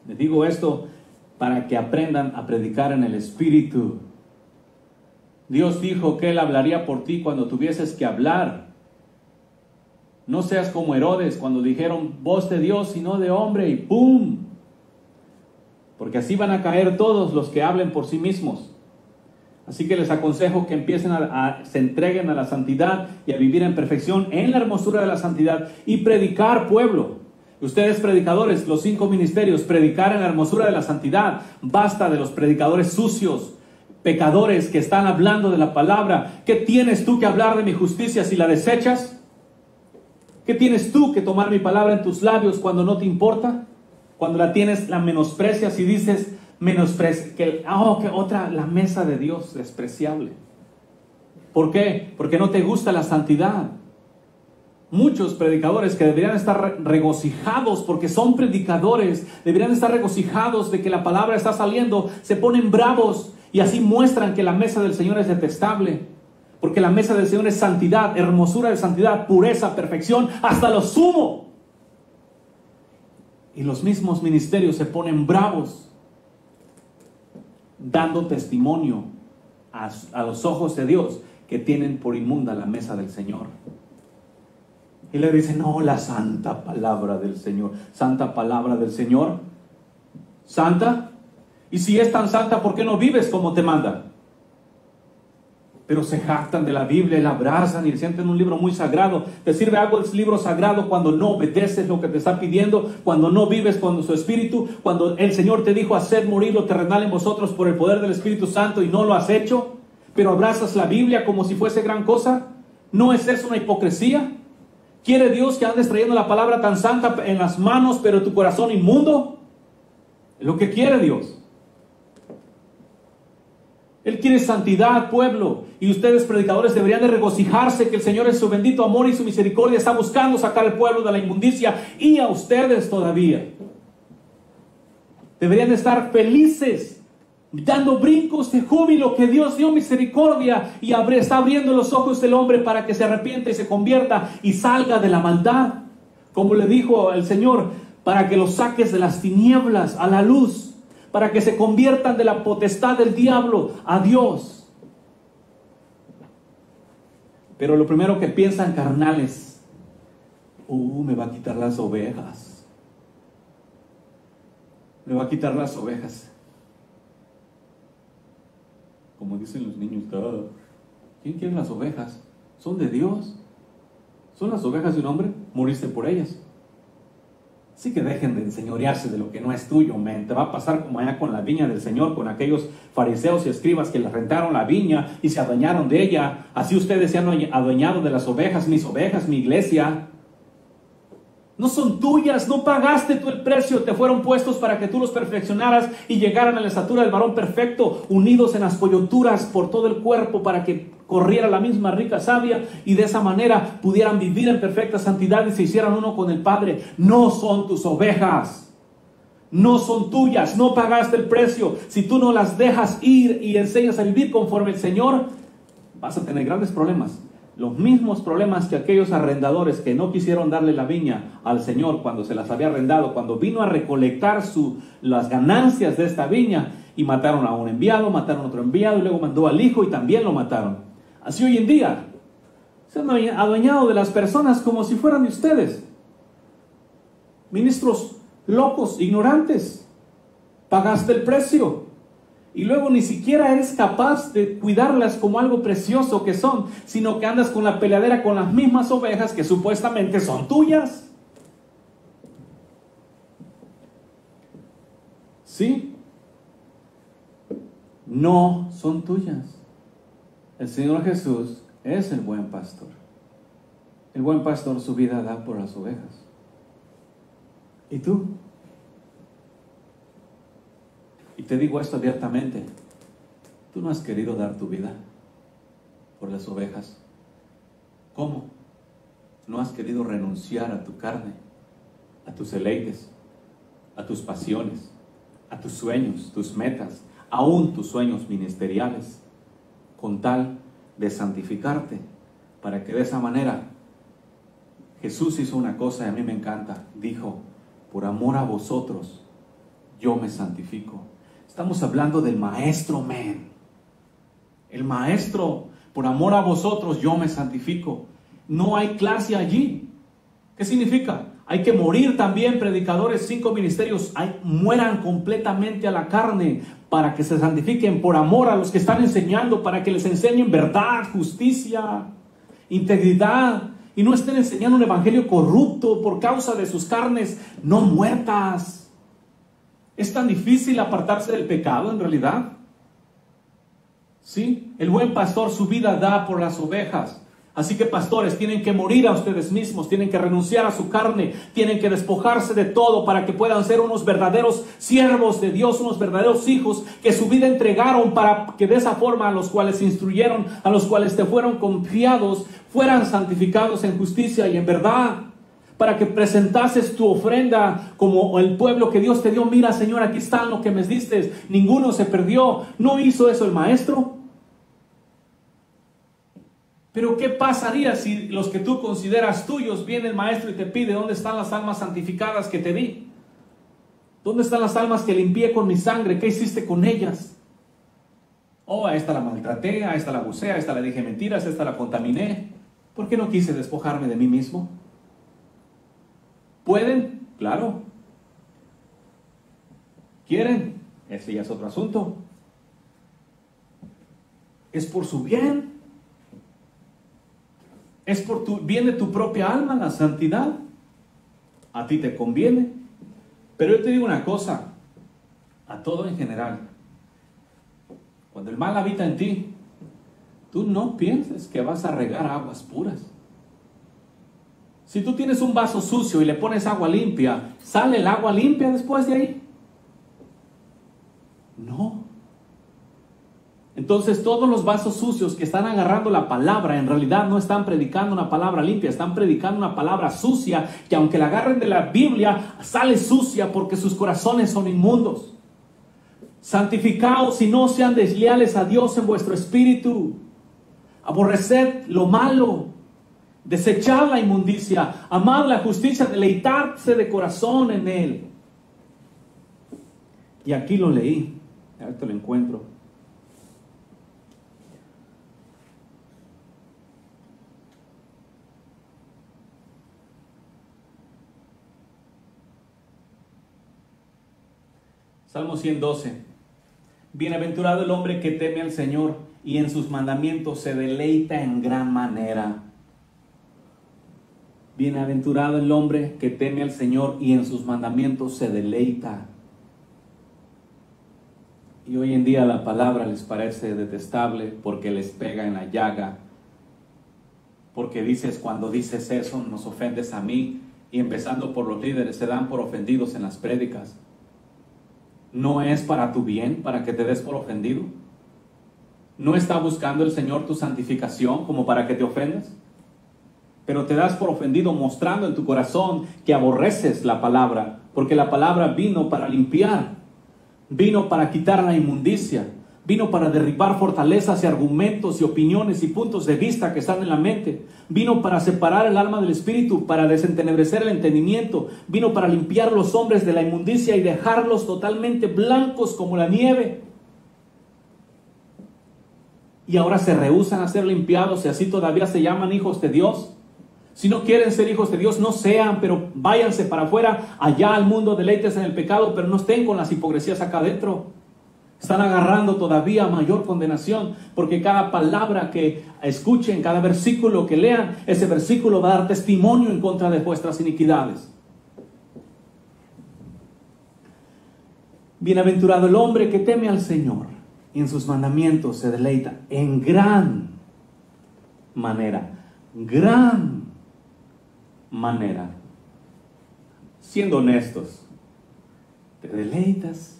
Les digo esto para que aprendan a predicar en el Espíritu. Dios dijo que Él hablaría por ti cuando tuvieses que hablar. No seas como Herodes cuando dijeron voz de Dios y no de hombre, y ¡pum! Porque así van a caer todos los que hablen por sí mismos. Así que les aconsejo que empiecen se entreguen a la santidad y a vivir en perfección en la hermosura de la santidad y predicar, pueblo. Ustedes predicadores, los 5 ministerios, predicar en la hermosura de la santidad. Basta de los predicadores sucios, pecadores que están hablando de la palabra. ¿Qué tienes tú que hablar de mi justicia si la desechas? ¿Qué tienes tú que tomar mi palabra en tus labios cuando no te importa? Cuando la tienes, la menosprecias y dices, la mesa de Dios despreciable. ¿Por qué? Porque no te gusta la santidad. Muchos predicadores que deberían estar regocijados porque son predicadores, deberían estar regocijados de que la palabra está saliendo, se ponen bravos y así muestran que la mesa del Señor es detestable. Porque la mesa del Señor es santidad, hermosura de santidad, pureza, perfección, hasta lo sumo. Y los mismos ministerios se ponen bravos, dando testimonio a los ojos de Dios que tienen por inmunda la mesa del Señor. Y le dicen, no, la santa palabra del Señor. ¿Santa palabra del Señor? ¿Santa? Y si es tan santa, ¿por qué no vives como te manda? Pero se jactan de la Biblia, la abrazan y sienten un libro muy sagrado. ¿Te sirve algo el libro sagrado cuando no obedeces lo que te está pidiendo? Cuando no vives con su Espíritu, cuando el Señor te dijo, haced morir lo terrenal en vosotros por el poder del Espíritu Santo y no lo has hecho, pero abrazas la Biblia como si fuese gran cosa. ¿No es eso una hipocresía? ¿Quiere Dios que andes trayendo la palabra tan santa en las manos, pero tu corazón inmundo? Es lo que quiere Dios. Él quiere santidad, pueblo, y ustedes predicadores deberían de regocijarse que el Señor en su bendito amor y su misericordia está buscando sacar al pueblo de la inmundicia, y a ustedes todavía. Deberían de estar felices, dando brincos de júbilo que Dios dio misericordia y está abriendo los ojos del hombre para que se arrepienta y se convierta y salga de la maldad. Como le dijo el Señor, para que los saques de las tinieblas a la luz, para que se conviertan de la potestad del diablo a Dios. Pero lo primero que piensan carnales, me va a quitar las ovejas. Me va a quitar las ovejas. Como dicen los niños, ¿quién quiere las ovejas? Son de Dios. Son las ovejas de un hombre, moriste por ellas. Así que dejen de enseñorearse de lo que no es tuyo, men. Te va a pasar como allá con la viña del Señor, con aquellos fariseos y escribas que les rentaron la viña y se adueñaron de ella. Así ustedes se han adueñado de las ovejas, mi iglesia. No son tuyas, no pagaste tú el precio, te fueron puestos para que tú los perfeccionaras y llegaran a la estatura del varón perfecto, unidos en las coyunturas por todo el cuerpo para que corriera la misma rica savia y de esa manera pudieran vivir en perfecta santidad y se hicieran uno con el Padre. No son tus ovejas, no son tuyas, no pagaste el precio. Si tú no las dejas ir y enseñas a vivir conforme el Señor, vas a tener grandes problemas. Los mismos problemas que aquellos arrendadores que no quisieron darle la viña al Señor cuando se las había arrendado, cuando vino a recolectar las ganancias de esta viña, y mataron a un enviado, mataron a otro enviado y luego mandó al hijo y también lo mataron. Así hoy en día se han adueñado de las personas como si fueran de ustedes. Ministros locos, ignorantes. Pagaste el precio. Y luego ni siquiera eres capaz de cuidarlas como algo precioso que son, sino que andas con la peleadera con las mismas ovejas que supuestamente son tuyas. ¿Sí? No son tuyas. El Señor Jesús es el buen pastor. El buen pastor su vida da por las ovejas. ¿Y tú? Y te digo esto abiertamente, tú no has querido dar tu vida por las ovejas. ¿Cómo? No has querido renunciar a tu carne, a tus deleites, a tus pasiones, a tus sueños, tus metas, aún tus sueños ministeriales, con tal de santificarte, para que de esa manera Jesús hizo una cosa y a mí me encanta. Dijo, por amor a vosotros, yo me santifico. Estamos hablando del maestro, men. El maestro, por amor a vosotros, yo me santifico. No hay clase allí. ¿Qué significa? Hay que morir también, predicadores, 5 ministerios, mueran completamente a la carne para que se santifiquen por amor a los que están enseñando, para que les enseñen verdad, justicia, integridad, y no estén enseñando un evangelio corrupto por causa de sus carnes no muertas. ¿Es tan difícil apartarse del pecado en realidad? Sí, el buen pastor su vida da por las ovejas. Así que pastores, tienen que morir a ustedes mismos, tienen que renunciar a su carne, tienen que despojarse de todo para que puedan ser unos verdaderos siervos de Dios, unos verdaderos hijos que su vida entregaron para que de esa forma a los cuales instruyeron, a los cuales te fueron confiados, fueran santificados en justicia y en verdad. Para que presentases tu ofrenda como el pueblo que Dios te dio. Mira, Señor, aquí están lo que me diste. Ninguno se perdió. ¿No hizo eso el maestro? Pero ¿qué pasaría si los que tú consideras tuyos viene el maestro y te pide dónde están las almas santificadas que te di? ¿Dónde están las almas que limpié con mi sangre? ¿Qué hiciste con ellas? Oh, a esta la maltraté, a esta la abusé, a esta le dije mentiras, a esta la contaminé. ¿Por qué no quise despojarme de mí mismo? ¿Pueden? Claro. ¿Quieren? Ese ya es otro asunto. Es por su bien. Es por tu bien de tu propia alma, la santidad. A ti te conviene. Pero yo te digo una cosa, a todo en general. Cuando el mal habita en ti, tú no pienses que vas a regar aguas puras. Si tú tienes un vaso sucio y le pones agua limpia, ¿sale el agua limpia después de ahí? No. Entonces todos los vasos sucios que están agarrando la palabra, en realidad no están predicando una palabra limpia, están predicando una palabra sucia, que aunque la agarren de la Biblia, sale sucia porque sus corazones son inmundos. Santificaos y no sean desleales a Dios en vuestro espíritu. Aborreced lo malo, desechad la inmundicia, amad la justicia, deleitarse de corazón en Él. Y aquí lo leí, ahorita lo encuentro. Salmo 112. Bienaventurado el hombre que teme al Señor y en sus mandamientos se deleita en gran manera. Bienaventurado el hombre que teme al Señor y en sus mandamientos se deleita. Y hoy en día la palabra les parece detestable porque les pega en la llaga. Porque dices, cuando dices eso, nos ofendes a mí. Y empezando por los líderes, se dan por ofendidos en las prédicas. ¿No es para tu bien, para que te des por ofendido? ¿No está buscando el Señor tu santificación como para que te ofendas? Pero te das por ofendido mostrando en tu corazón que aborreces la palabra, porque la palabra vino para limpiar, vino para quitar la inmundicia, vino para derribar fortalezas y argumentos y opiniones y puntos de vista que están en la mente, vino para separar el alma del espíritu, para desentenebrecer el entendimiento, vino para limpiar los hombres de la inmundicia y dejarlos totalmente blancos como la nieve. Y ahora se rehúsan a ser limpiados y así todavía se llaman hijos de Dios. Si no quieren ser hijos de Dios, no sean, pero váyanse para afuera, allá al mundo, deleites en el pecado, pero no estén con las hipocresías acá adentro. Están agarrando todavía mayor condenación, porque cada palabra que escuchen, cada versículo que lean, ese versículo va a dar testimonio en contra de vuestras iniquidades. Bienaventurado el hombre que teme al Señor y en sus mandamientos se deleita en gran manera. Gran manera. Siendo honestos, te deleitas.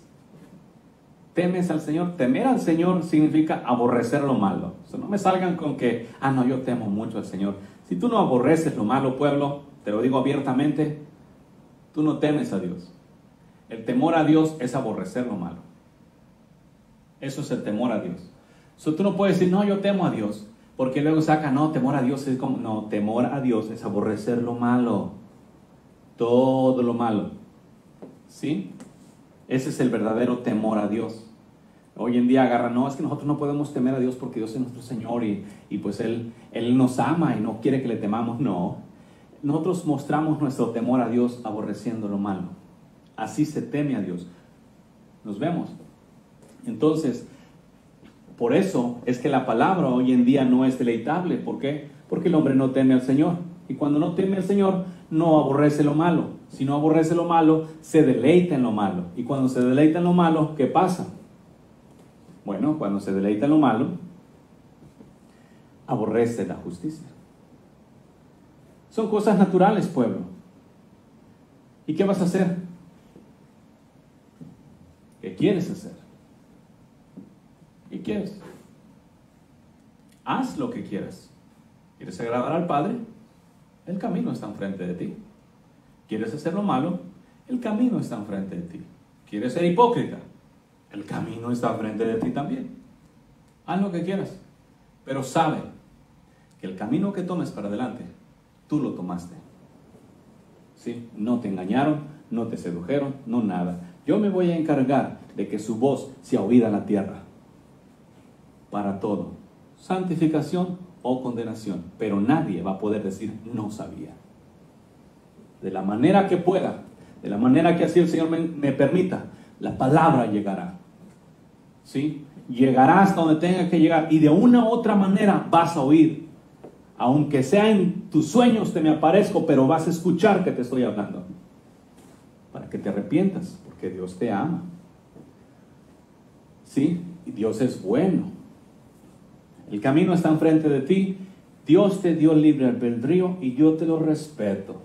¿Temes al Señor? Temer al Señor significa aborrecer lo malo. O sea, no me salgan con que, no, yo temo mucho al Señor. Si tú no aborreces lo malo, pueblo, te lo digo abiertamente, tú no temes a Dios. El temor a Dios es aborrecer lo malo. Eso es el temor a Dios. Tú no puedes decir, no, yo temo a Dios. Porque luego saca, no, temor a Dios es como, no, temor a Dios es aborrecer lo malo. Todo lo malo. ¿Sí? Ese es el verdadero temor a Dios. Hoy en día agarran, no, es que nosotros no podemos temer a Dios porque Dios es nuestro Señor y pues Él nos ama y no quiere que le temamos. No, nosotros mostramos nuestro temor a Dios aborreciendo lo malo. Así se teme a Dios. Nos vemos. Entonces, por eso es que la palabra hoy en día no es deleitable. ¿Por qué? Porque el hombre no teme al Señor. Y cuando no teme al Señor, no aborrece lo malo. Si no aborrece lo malo, se deleita en lo malo. Y cuando se deleita en lo malo, ¿qué pasa? Bueno, cuando se deleita en lo malo, aborrece la justicia. Son cosas naturales, pueblo. ¿Y qué vas a hacer? ¿Qué quieres hacer? ¿Qué quieres? Haz lo que quieras. ¿Quieres agradar al Padre? El camino está enfrente de ti. ¿Quieres hacer lo malo? El camino está enfrente de ti. ¿Quieres ser hipócrita? El camino está enfrente de ti también. Haz lo que quieras, pero sabe que el camino que tomes para adelante, tú lo tomaste. ¿Sí? No te engañaron, no te sedujeron, no nada. Yo me voy a encargar de que su voz sea oída en la tierra. para todo, santificación o condenación, pero nadie va a poder decir no sabía. De la manera que pueda, de la manera que así el Señor me permita, la palabra llegará, ¿sí? Llegará hasta donde tenga que llegar, y de una u otra manera vas a oír, aunque sea en tus sueños te me aparezco, pero vas a escuchar que te estoy hablando, para que te arrepientas, porque Dios te ama, ¿sí? Y Dios es bueno. El camino está enfrente de ti. Dios te dio libre albedrío y yo te lo respeto.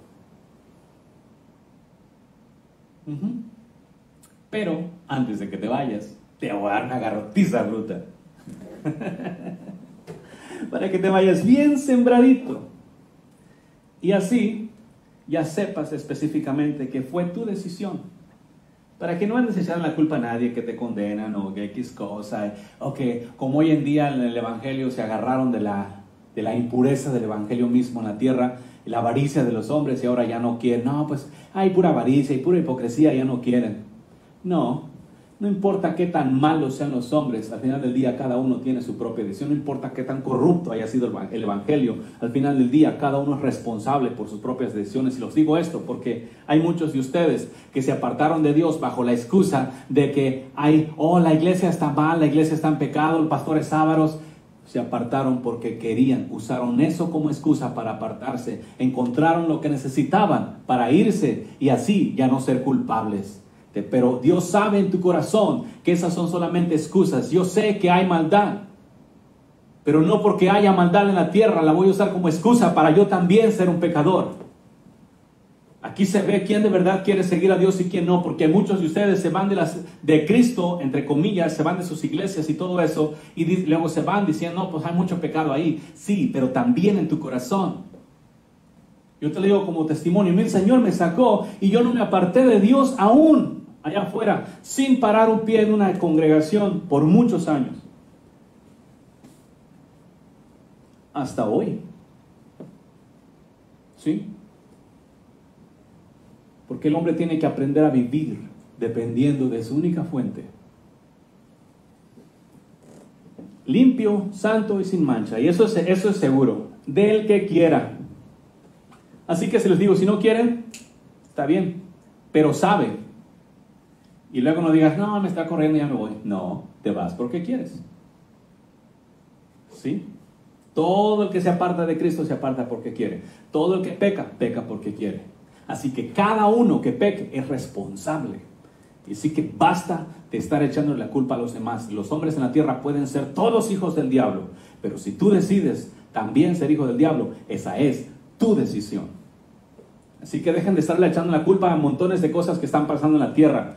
Pero antes de que te vayas, te voy a dar una garrotiza bruta. Para que te vayas bien sembradito. Y así ya sepas específicamente que fue tu decisión. Para que no andes echando la culpa a nadie, que te condenan o que X cosa, o que como hoy en día en el Evangelio se agarraron de la impureza del Evangelio mismo en la tierra, la avaricia de los hombres, y ahora ya no quieren. No, pues hay pura avaricia y pura hipocresía, ya no quieren. No importa qué tan malos sean los hombres, al final del día cada uno tiene su propia decisión. No importa qué tan corrupto haya sido el Evangelio, al final del día cada uno es responsable por sus propias decisiones. Y los digo esto porque hay muchos de ustedes que se apartaron de Dios bajo la excusa de que la iglesia está mal, la iglesia está en pecado, el pastor es ávaros. Se apartaron porque querían, usaron eso como excusa para apartarse, encontraron lo que necesitaban para irse y así ya no ser culpables. Pero Dios sabe en tu corazón que esas son solamente excusas. Yo sé que hay maldad, pero no porque haya maldad en la tierra la voy a usar como excusa para yo también ser un pecador. Aquí se ve quién de verdad quiere seguir a Dios y quién no, porque muchos de ustedes se van de Cristo, entre comillas, se van de sus iglesias y todo eso, y luego se van diciendo, no, pues hay mucho pecado ahí. Sí, pero también en tu corazón. Yo te lo digo como testimonio, mi Señor me sacó y yo no me aparté de Dios aún allá afuera, sin parar un pie en una congregación por muchos años. Hasta hoy. ¿Sí? Porque el hombre tiene que aprender a vivir dependiendo de su única fuente. Limpio, santo y sin mancha. Y eso es seguro. Del que quiera. Así que se les digo, si no quieren, está bien. Pero sabe. Y luego no digas, no, me está corriendo y ya me voy. No, te vas porque quieres. ¿Sí? Todo el que se aparta de Cristo se aparta porque quiere. Todo el que peca, peca porque quiere. Así que cada uno que peque es responsable. Y así que basta de estar echándole la culpa a los demás. Los hombres en la tierra pueden ser todos hijos del diablo. Pero si tú decides también ser hijo del diablo, esa es tu decisión. Así que dejen de estarle echando la culpa a montones de cosas que están pasando en la tierra.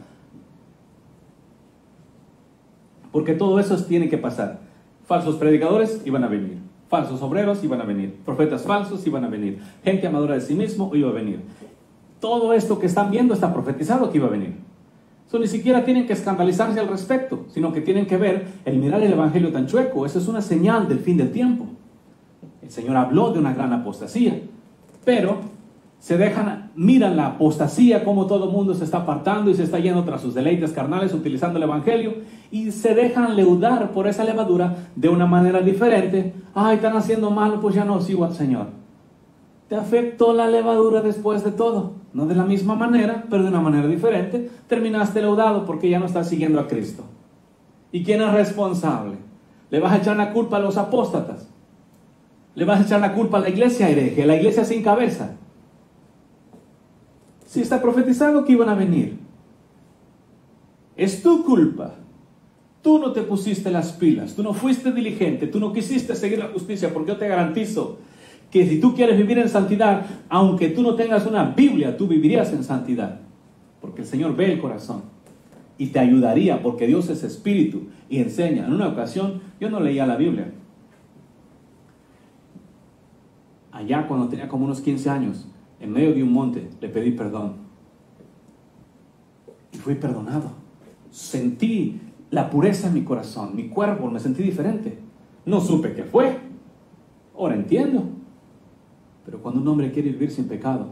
Porque todo eso tiene que pasar. Falsos predicadores iban a venir. Falsos obreros iban a venir. Profetas falsos iban a venir. Gente amadora de sí mismo iba a venir. Todo esto que están viendo está profetizado que iba a venir. Ni siquiera tienen que escandalizarse al respecto, sino que tienen que ver el mirar el evangelio tan chueco. Eso es una señal del fin del tiempo. El Señor habló de una gran apostasía, pero miran la apostasía, como todo el mundo se está apartando y se está yendo tras sus deleites carnales utilizando el evangelio, y se dejan leudar por esa levadura de una manera diferente. Están haciendo mal, pues ya no sigo al Señor. Te afectó la levadura después de todo, no de la misma manera, pero de una manera diferente. Terminaste leudado porque ya no estás siguiendo a Cristo. ¿Y quién es responsable? ¿Le vas a echar la culpa a los apóstatas? ¿Le vas a echar la culpa a la iglesia hereje, la iglesia sin cabeza? Si está profetizado que iban a venir. Es tu culpa. Tú no te pusiste las pilas, tú no fuiste diligente, tú no quisiste seguir la justicia, porque yo te garantizo que si tú quieres vivir en santidad, aunque tú no tengas una Biblia, tú vivirías en santidad, porque el Señor ve el corazón y te ayudaría, porque Dios es espíritu y enseña. En una ocasión yo no leía la Biblia, allá cuando tenía como unos 15 años, en medio de un monte, le pedí perdón y fui perdonado. Sentí la pureza en mi corazón, mi cuerpo, me sentí diferente. No supe qué fue, ahora entiendo. Pero cuando un hombre quiere vivir sin pecado,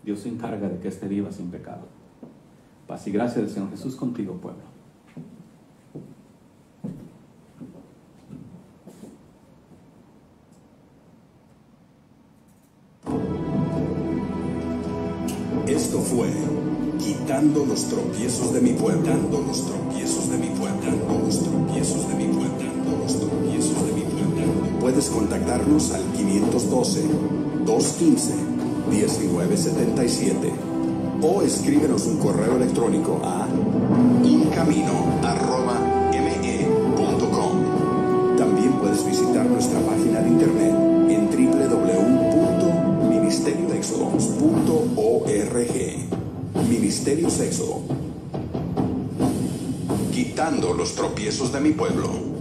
Dios se encarga de que éste viva sin pecado. Paz y gracia del Señor Jesús contigo, pueblo. Esto fue Quitando los tropiezos de mi pueblo. Quitando los tropiezos de mi pueblo. Quitando los tropiezos de mi pueblo. Quitando los tropiezos de mi pueblo. Puedes contactarnos al 512-215-1977 o escríbenos un correo electrónico a incamino@me.com. También puedes visitar nuestra página de internet en www.ministeriosexodos.org. Ministerios Éxodo. Quitando los tropiezos de mi pueblo.